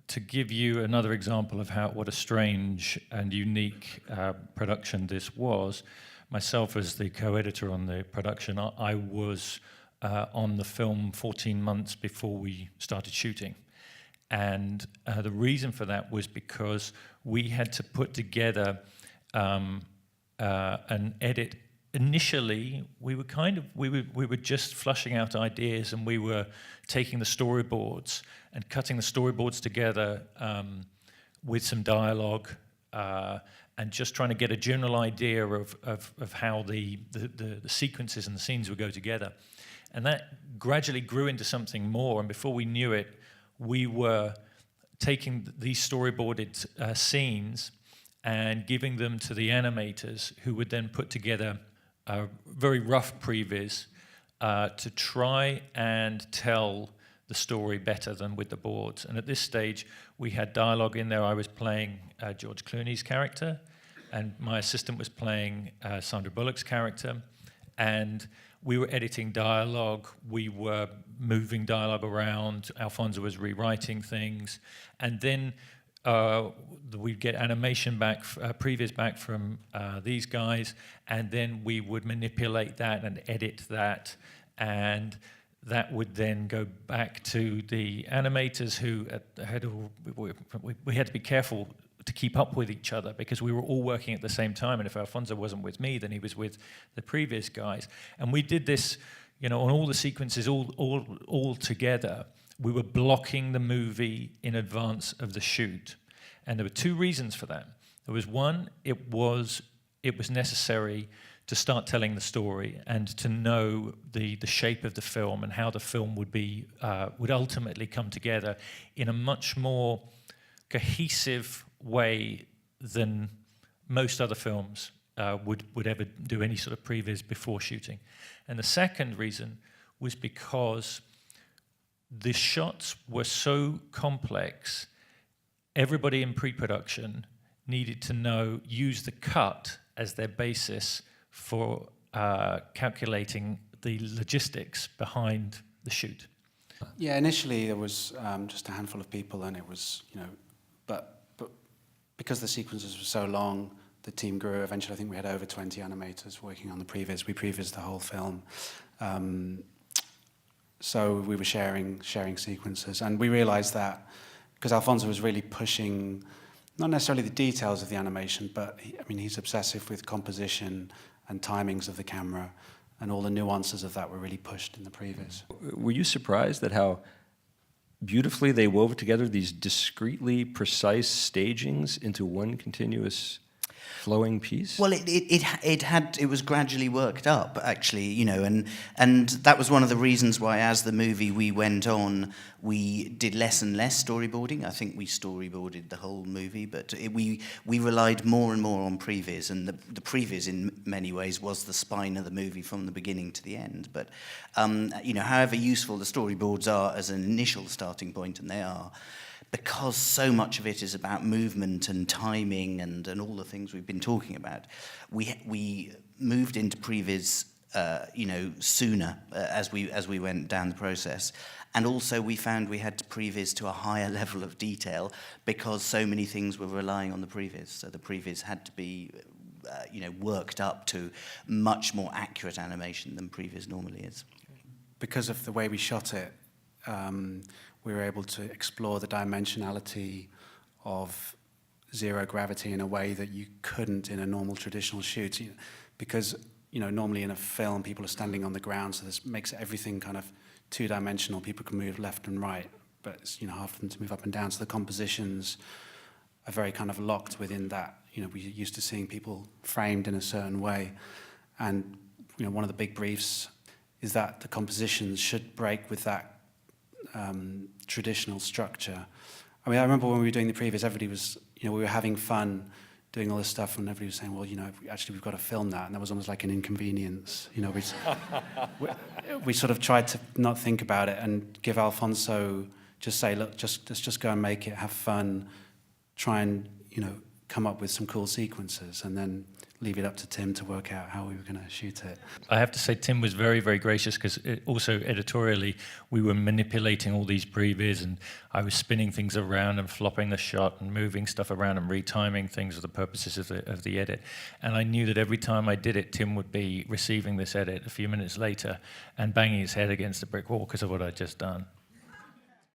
to give you another example of what a strange and unique production this was, myself as the co-editor on the production, I was on the film 14 months before we started shooting. And the reason for that was because we had to put together an edit. Initially, we were just flushing out ideas, and we were taking the storyboards and cutting the storyboards together with some dialogue, and just trying to get a general idea of how the sequences and the scenes would go together. And that gradually grew into something more, and before we knew it, we were taking these storyboarded scenes and giving them to the animators, who would then put together a very rough previs to try and tell the story better than with the boards. And at this stage, we had dialogue in there. I was playing George Clooney's character, and my assistant was playing Sandra Bullock's character, and we were editing dialogue, we were moving dialogue around, Alfonso was rewriting things, and then we'd get animation back, previs back from these guys, and then we would manipulate that and edit that, and that would then go back to the animators, who we had to be careful to keep up with each other, because we were all working at the same time, and if Alfonso wasn't with me, then he was with the previous guys. And we did this, on all the sequences, all together. We were blocking the movie in advance of the shoot. And there were two reasons for that. There was one, it was necessary to start telling the story and to know the shape of the film and how the film would ultimately come together in a much more cohesive way than most other films would ever do any sort of previs before shooting. And the second reason was because the shots were so complex, everybody in pre-production needed to use the cut as their basis for calculating the logistics behind the shoot. Yeah, initially there was just a handful of people, and it was, but because the sequences were so long, the team grew. Eventually, I think we had over 20 animators working on the previs. We prevised the whole film. So we were sharing sequences, and we realized that because Alfonso was really pushing, not necessarily the details of the animation, but he's obsessive with composition and timings of the camera, and all the nuances of that were really pushed in the previs. Were you surprised at how beautifully they wove together these discreetly precise stagings into one continuous flowing piece? Well, it was gradually worked up, actually, and that was one of the reasons why, as the movie we went on, we did less and less storyboarding. I think we storyboarded the whole movie, but we relied more and more on previs, and the previs in many ways was the spine of the movie from the beginning to the end. But however useful the storyboards are as an initial starting point, and they are, because so much of it is about movement and timing and all the things we've been talking about, we moved into previs sooner as we went down the process. And also we found we had to previs to a higher level of detail because so many things were relying on the previs. So the previs had to be worked up to much more accurate animation than previs normally is. Because of the way we shot it, we were able to explore the dimensionality of zero gravity in a way that you couldn't in a normal traditional shoot. Because, normally in a film, people are standing on the ground, so this makes everything kind of two-dimensional. People can move left and right, but it's, hard for them to move up and down. So the compositions are very kind of locked within that. We're used to seeing people framed in a certain way. And, one of the big briefs is that the compositions should break with that traditional structure. I remember when we were doing the previs, everybody was, we were having fun doing all this stuff, and everybody was saying, well, we've got to film that, and that was almost like an inconvenience. We sort of tried to not think about it and give Alfonso, just say, look, let's just go and make it, have fun, try and, come up with some cool sequences, and then leave it up to Tim to work out how we were going to shoot it. I have to say Tim was very, very gracious, because also editorially we were manipulating all these previs, and I was spinning things around and flopping the shot and moving stuff around and retiming things for the purposes of the edit. And I knew that every time I did it, Tim would be receiving this edit a few minutes later and banging his head against the brick wall because of what I'd just done.